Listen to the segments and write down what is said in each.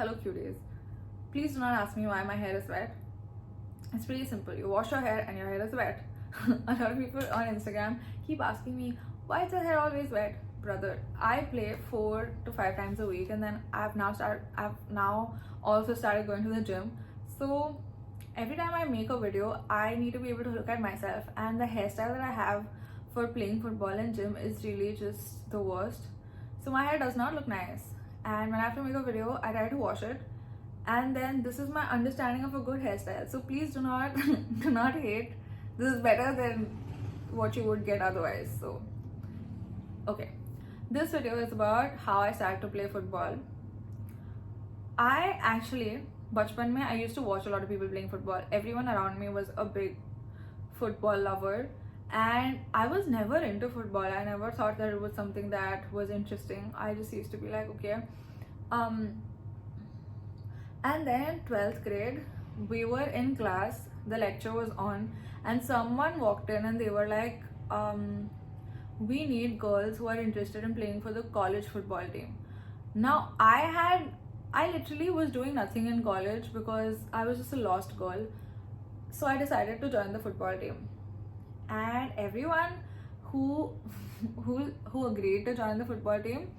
Hello cuties. Please do not ask me why my hair is wet. It's pretty simple. You wash your hair and your hair is wet. A lot of people on Instagram keep asking me, why is your hair always wet? Brother, I play 4 to 5 times a week, and then I've now also started going to the gym. So every time I make a video, I need to be able to look at myself, and the hairstyle that I have for playing football and gym is really just the worst. So my hair does not look nice, and when I have to make a video, I try to wash it, and then this is my understanding of a good hairstyle. So please do not do not hate. This is better than what you would get otherwise. So okay, this video is about how I started to play football. I actually bachpan mein I used to watch a lot of people playing football. Everyone around me was a big football lover, and I was never into football. I never thought that it was something that was interesting. I just used to be like, okay. And then 12th grade, we were in class, the lecture was on, and someone walked in and they were like, we need girls who are interested in playing for the college football team. Now I literally was doing nothing in college because I was just a lost girl. So I decided to join the football team. And everyone who who agreed to join the football team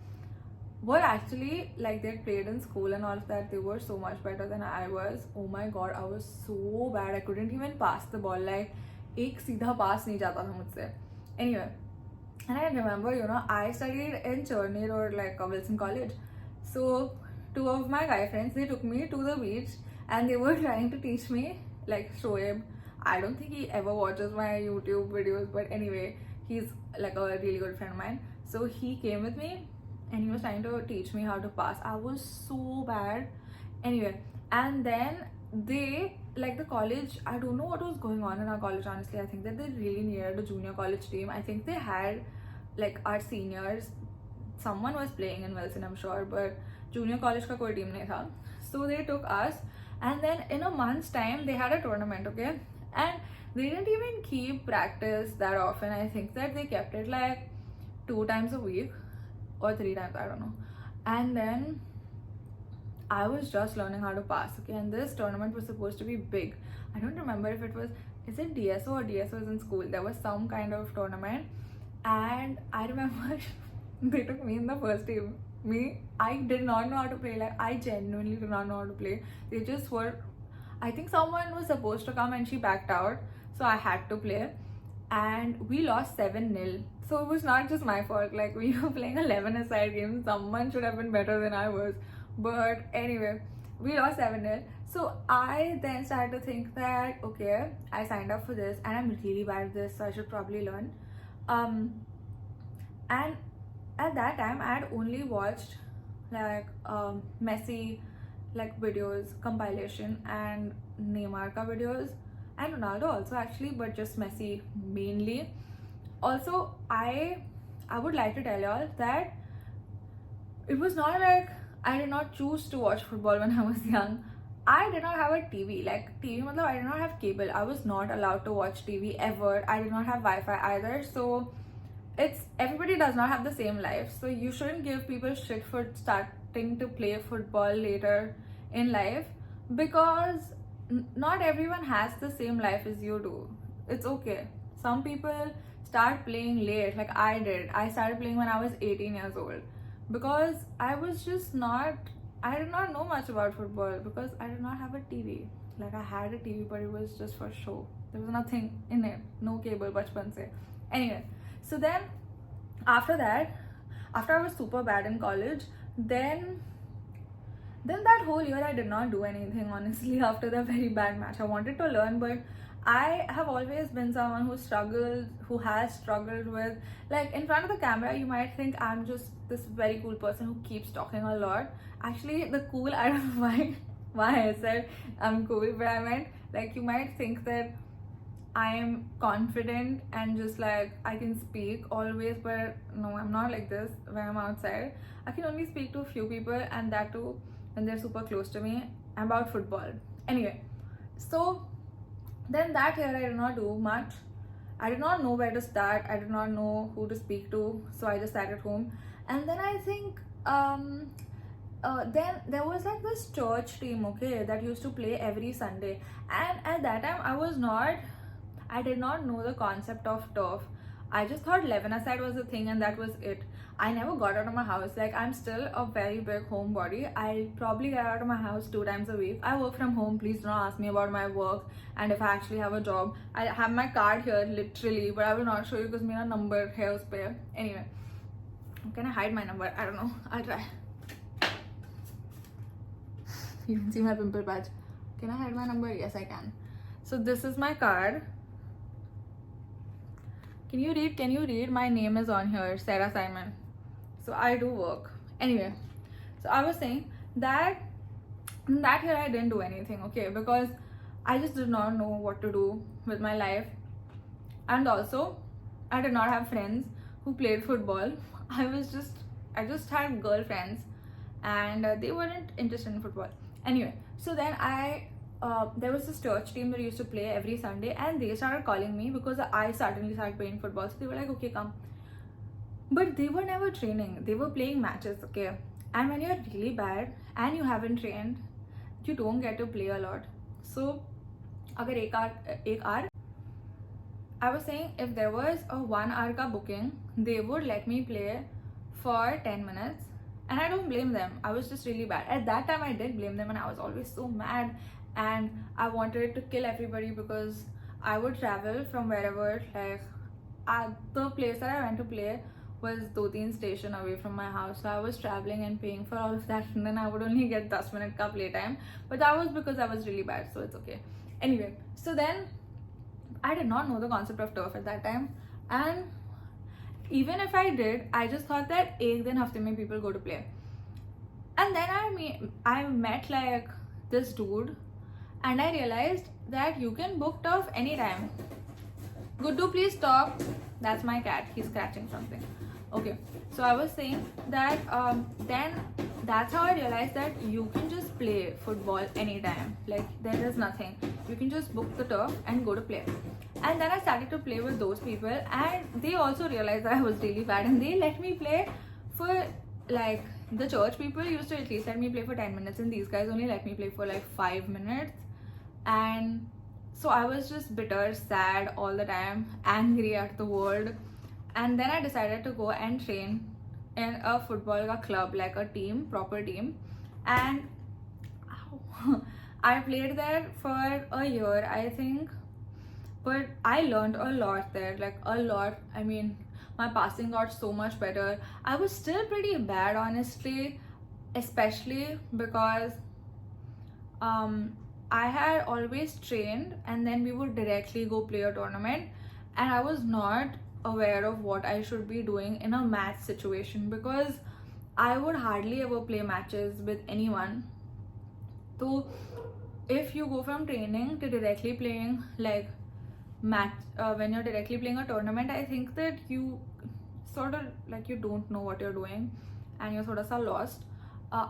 were actually, like, they had played in school and all of that. They were so much better than I was. Oh my god, I was so bad. I couldn't even pass the ball. Like, एक सीधा pass नहीं जाता था मुझसे. Anyway, and I remember, I studied in Chernier or like a Wilson College. So 2 of my guy friends, they took me to the beach and they were trying to teach me, like Shoaib. I don't think he ever watches my YouTube videos, but anyway, he's like a really good friend of mine. So he came with me and he was trying to teach me how to pass. I was so bad. Anyway, and then they, like, the college, I don't know what was going on in our college, honestly. I think that they really needed a junior college team. I think they had, like, our seniors, someone was playing in Wilson, I'm sure, but junior college ka koi team nahi tha. So they took us, and then in a month's time they had a tournament, okay? And they didn't even keep practice that often. I think that they kept it like 2 times a week or 3 times, I don't know. And then I was just learning how to pass, okay? And this tournament was supposed to be big. I don't remember if it was, is it DSO or DSO is in school? There was some kind of tournament, and I remember they took me in the first team. I did not know how to play. Like, I genuinely did not know how to play. They just were, I think someone was supposed to come and she backed out, so I had to play, and we lost 7-0. So it was not just my fault. Like, we were playing 11-a-side games. Someone should have been better than I was. But anyway, we lost 7-0. So I then started to think that, okay, I signed up for this and I'm really bad at this, so I should probably learn. And at that time I had only watched like Messi like videos, compilation, and Neymar ka videos, and Ronaldo also actually, but just Messi mainly. Also, I would like to tell y'all that it was not like I did not choose to watch football when I was young. I did not have a TV. Like, TV matlab, I did not have cable. I was not allowed to watch TV ever. I did not have Wi-Fi either. So it's, everybody does not have the same life. So you shouldn't give people shit for starting to play football later in life, because not everyone has the same life as you do. It's okay. Some people start playing late, like I did. I started playing when I was 18 years old because I was just not, I did not know much about football because I did not have a TV. Like, I had a TV, but it was just for show. There was nothing in it, no cable, bachpan se. Anyway, so then after that, after I was super bad in college, then that whole year I did not do anything, honestly. After that very bad match, I wanted to learn, but I have always been someone who has struggled with, like, in front of the camera you might think I'm just this very cool person who keeps talking a lot. Actually, the cool, I don't know why I said I'm cool, but I meant, like, you might think that I am confident and just like I can speak always, but no, I'm not like this. When I'm outside, I can only speak to a few people, and that too when they're super close to me, about football. Anyway, so then that year I did not do much. I did not know where to start. I did not know who to speak to, so I just sat at home. And then I think then there was like this church team, okay, that used to play every Sunday. And at that time, I did not know the concept of turf. I just thought 11 aside was a thing and that was it. I never got out of my house. Like, I'm still a very big homebody. I probably get out of my house 2 times a week. I work from home. Please do not ask me about my work and if I actually have a job. I have my card here literally, but I will not show you because my number here is spare. Anyway, can I hide my number? I don't know. I'll try. You can see my pimple patch. Can I hide my number? Yes, I can. So this is my card. Can you read? My name is on here, Sarah Simon. So I do work. Anyway, so I was saying that year I didn't do anything, okay, because I just did not know what to do with my life. And also, I did not have friends who played football. I just had girlfriends and they weren't interested in football. Anyway, so then there was this church team that used to play every Sunday and they started calling me because I suddenly started playing football. So they were like, okay, come. But they were never training. They were playing matches, okay? And when you're really bad and you haven't trained, you don't get to play a lot. So, agar ek hour, I was saying if there was a 1 hour ka booking, they would let me play for 10 minutes. And I don't blame them. I was just really bad. At that time, I did blame them and I was always so mad. And I wanted to kill everybody because I would travel from wherever, like, the place that I went to play was 2-3 station away from my house. So I was traveling and paying for all of that and then I would only get 10 minute ka play time. But that was because I was really bad, so it's okay. Anyway, so then I did not know the concept of turf at that time. And even if I did, I just thought that ek din hafte mein people go to play. And then I met like this dude and I realized that you can book turf anytime. Guddu, please stop. That's my cat. He's scratching something. Okay, so I was saying that then that's how I realized that you can just play football anytime. Like, there is nothing. You can just book the turf and go to play. And then I started to play with those people and they also realized that I was really bad and they let me play for, like, the church people used to at least let me play for 10 minutes and these guys only let me play for like 5 minutes. And so I was just bitter, sad all the time, angry at the world. And then I decided to go and train in a football club, like a team, proper team. And I played there for a year, I think. But I learned a lot there, like a lot. I mean, my passing got so much better. I was still pretty bad, honestly, especially because I had always trained and then we would directly go play a tournament and I was not aware of what I should be doing in a match situation because I would hardly ever play matches with anyone. So if you go from training to directly playing like when you're directly playing a tournament, I think that you sort of like you don't know what you're doing and you're sort of lost.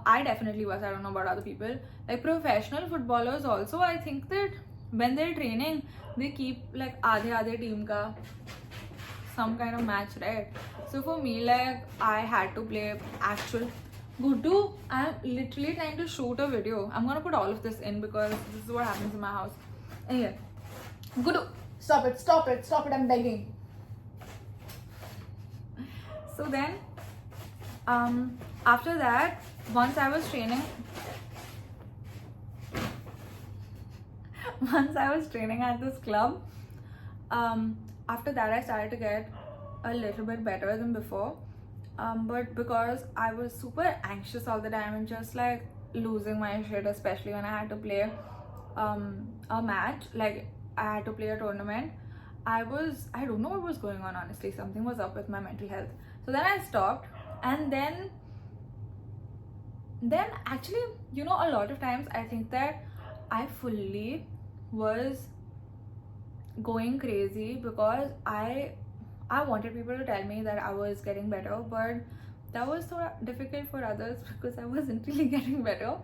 I definitely was. I don't know about other people. Like professional footballers also, I think that when they're training, they keep like aadhe team ka some kind of match, right? So for me, like I had to play actual. Guddu, I'm literally trying to shoot a video. I'm gonna put all of this in because this is what happens in my house. Anyway, Guddu, stop it, I'm begging. So then, after that, once I was training at this club, after that I started to get a little bit better than before. But because I was super anxious all the time and just like losing my shit, especially when I had to play a match, like I had to play a tournament, I don't know what was going on, honestly. Something was up with my mental health. So then I stopped, and then actually, you know, a lot of times I think that I fully was going crazy because I wanted people to tell me that I was getting better, but that was so difficult for others because I wasn't really getting better.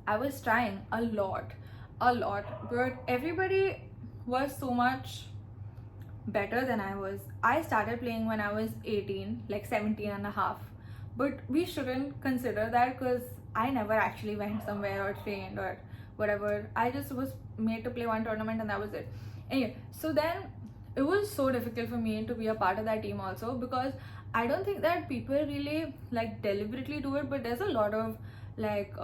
I was trying a lot, but everybody was so much better than I was. I started playing when I was 18, like 17 and a half. but we shouldn't consider that because I never actually went somewhere or trained or whatever. I just was made to play one tournament and that was it. Anyway, so then it was so difficult for me to be a part of that team also, because I don't think that people really like deliberately do it, but there's a lot of like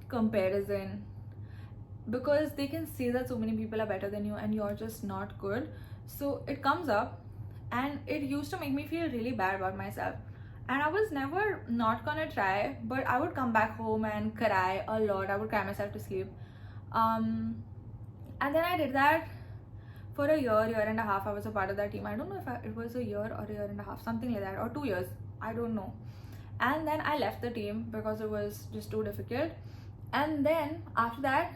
comparison, because they can see that so many people are better than you and you're just not good. So it comes up, and it used to make me feel really bad about myself. And I was never not gonna try, but I would come back home and cry a lot. I would cry myself to sleep. And then I did that for a year and a half. I was a part of that team. I don't know if it was a year or a year and a half, something like that, or 2 years. I don't know. And then I left the team because it was just too difficult. And then after that,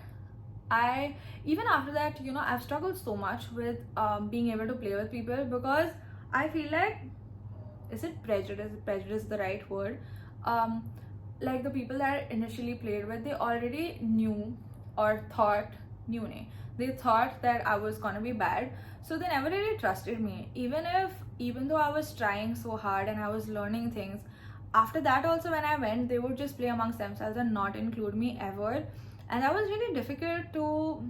even after that, I've struggled so much with being able to play with people, because I feel like, is it prejudice? Prejudice the right word? Like the people that I initially played with, they already knew or thought, they thought that I was gonna be bad, so they never really trusted me. Even though I was trying so hard and I was learning things, after that also when I went, they would just play amongst themselves and not include me ever. And that was really difficult to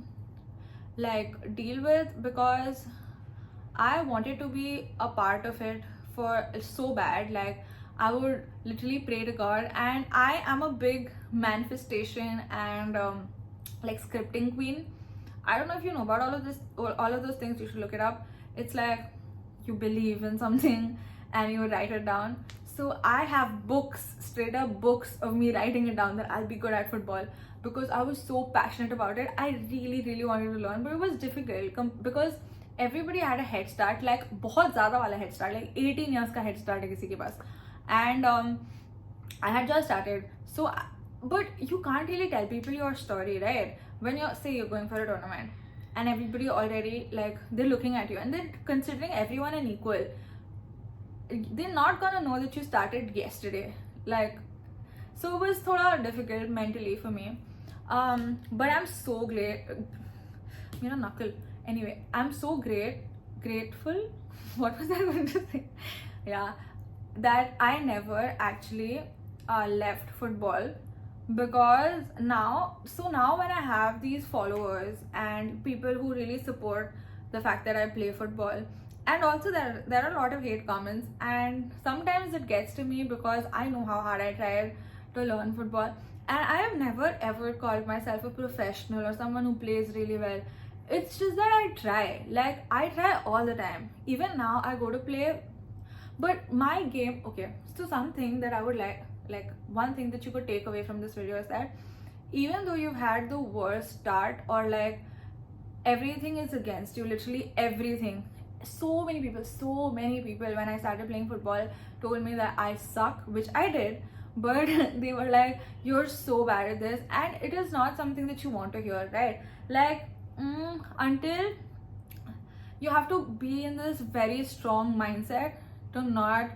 like deal with, because I wanted to be a part of it for so bad. Like I would literally pray to God, and I am a big manifestation and like scripting queen. I don't know if you know about all of those things. You should look it up. It's like you believe in something and you write it down. So I have books, straight up books of me writing it down that I'll be good at football, because I was so passionate about it. I really really wanted to learn, but it was difficult because everybody had a head start, like बहुत ज़्यादा वाला head start, like 18 years का head start है किसी के पास. And I had just started. So but you can't really tell people your story, right? When you're going for a tournament and everybody already like they're looking at you and they're considering everyone an equal, they're not gonna know that you started yesterday. Like, so it was thoda difficult mentally for me. But I'm so knuckle. Anyway, I'm so grateful. What was I going to say? Yeah, that I never actually left football, because now when I have these followers and people who really support the fact that I play football, and also there are a lot of hate comments, and sometimes it gets to me because I know how hard I tried to learn football, and I have never ever called myself a professional or someone who plays really well. It's just that I try. Like I try all the time. Even now I go to play, but my game, okay, so something that I would like one thing that you could take away from this video is that even though you've had the worst start, or like everything is against you, literally everything, so many people when I started playing football told me that I suck, which I did, but they were like, you're so bad at this, and it is not something that you want to hear, right? Like until you have to be in this very strong mindset to not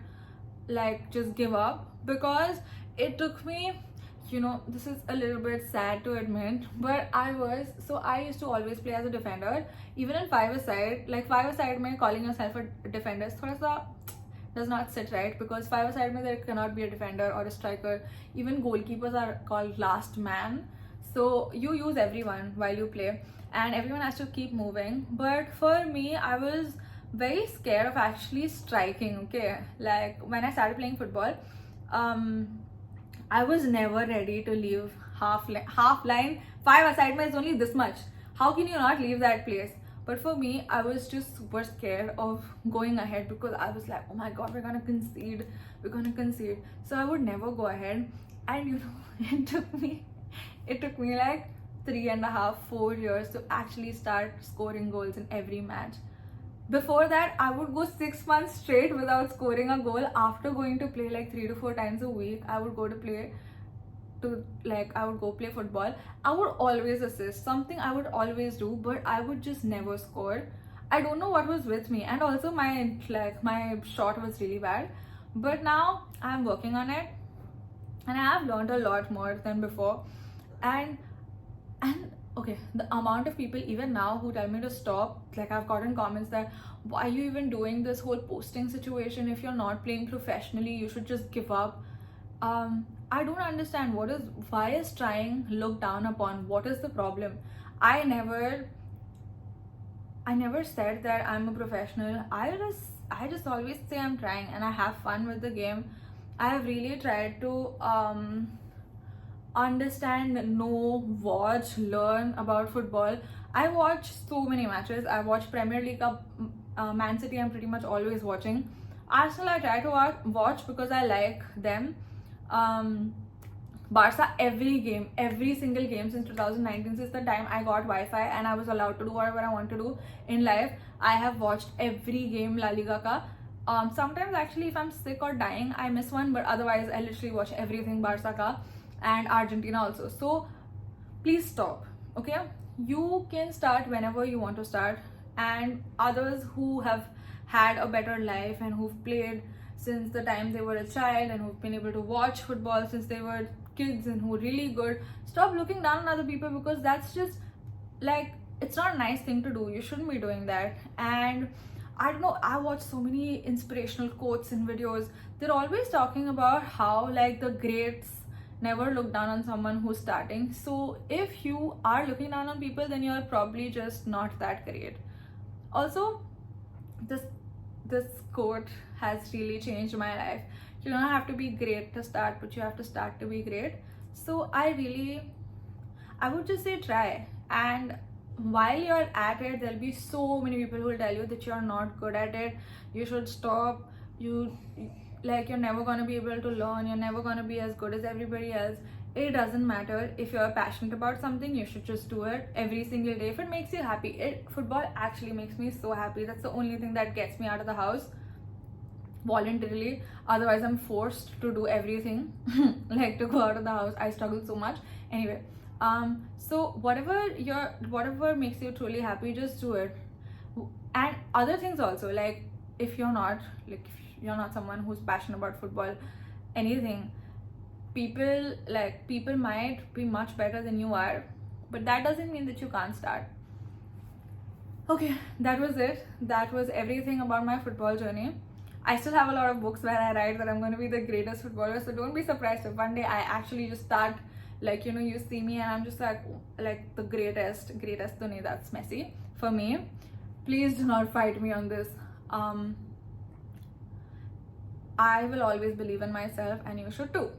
like just give up, because it took me, this is a little bit sad to admit, but I used to always play as a defender, even in five-a-side. Like five-a-side mein calling yourself a defender thoda sa does not sit right, because five-a-side mein there cannot be a defender or a striker. Even goalkeepers are called last man, so you use everyone while you play and everyone has to keep moving. But for me, I was very scared of actually striking. Okay, like when I started playing football, I was never ready to leave half line. Five-a-side is only this much. How can you not leave that place? But for me, I was just super scared of going ahead, because I was like, oh my god, we're gonna concede. So I would never go ahead. And it took me like 3.5-4 years to actually start scoring goals in every match. Before that, I would go 6 months straight without scoring a goal. After going to play like 3 to 4 times a week, I would go play football. I would always assist, something I would always do, but I would just never score. I don't know what was with me, and also my shot was really bad. But now I'm working on it, and I have learned a lot more than before. And okay, the amount of people even now who tell me to stop, like I've gotten comments that, why are you even doing this whole posting situation? If you're not playing professionally, you should just give up. I don't understand why is trying looked down upon. What is the problem? I never I never said that I'm a professional. I just always say I'm trying and I have fun with the game. I have really tried to understand, know, watch, learn about football. I watch so many matches. I watch Premier League Cup, Man City. I'm pretty much always watching. Arsenal, I try to watch because I like them. Um, Barca, every game, every single game since 2019, since the time I got Wi-Fi and I was allowed to do whatever I want to do in life, I have watched every game La Liga ka. Sometimes actually, if I'm sick or dying, I miss one, but otherwise, I literally watch everything Barca ka and Argentina also. So please stop, okay? You can start whenever you want to start, and others who have had a better life and who've played since the time they were a child and who've been able to watch football since they were kids and who are really good, stop looking down on other people, because that's just like, it's not a nice thing to do. You shouldn't be doing that. And I don't know, I watch so many inspirational quotes and videos. They're always talking about how like the greats never look down on someone who's starting. So if you are looking down on people, then you're probably just not that great. Also, this this quote has really changed my life. You don't have to be great to start, but you have to start to be great. So I would just say try. And while you're at it, there'll be so many people who will tell you that you're not good at it. You should stop. You're never gonna be able to learn. You're never gonna be as good as everybody else. It doesn't matter. If you're passionate about something, you should just do it every single day. If it makes you happy, football actually makes me so happy. That's the only thing that gets me out of the house voluntarily. Otherwise, I'm forced to do everything like to go out of the house. I struggle so much. Anyway, so whatever makes you truly happy, just do it. And other things also, like if you're not someone who's passionate about football, anything, people might be much better than you are, but that doesn't mean that you can't start. Okay, that was it. That was everything about my football journey. I still have a lot of books where I write that I'm going to be the greatest footballer, so don't be surprised if one day I actually just start, you see me and I'm just like the greatest to me. That's messy for me. Please do not fight me on this. I will always believe in myself, and you should too.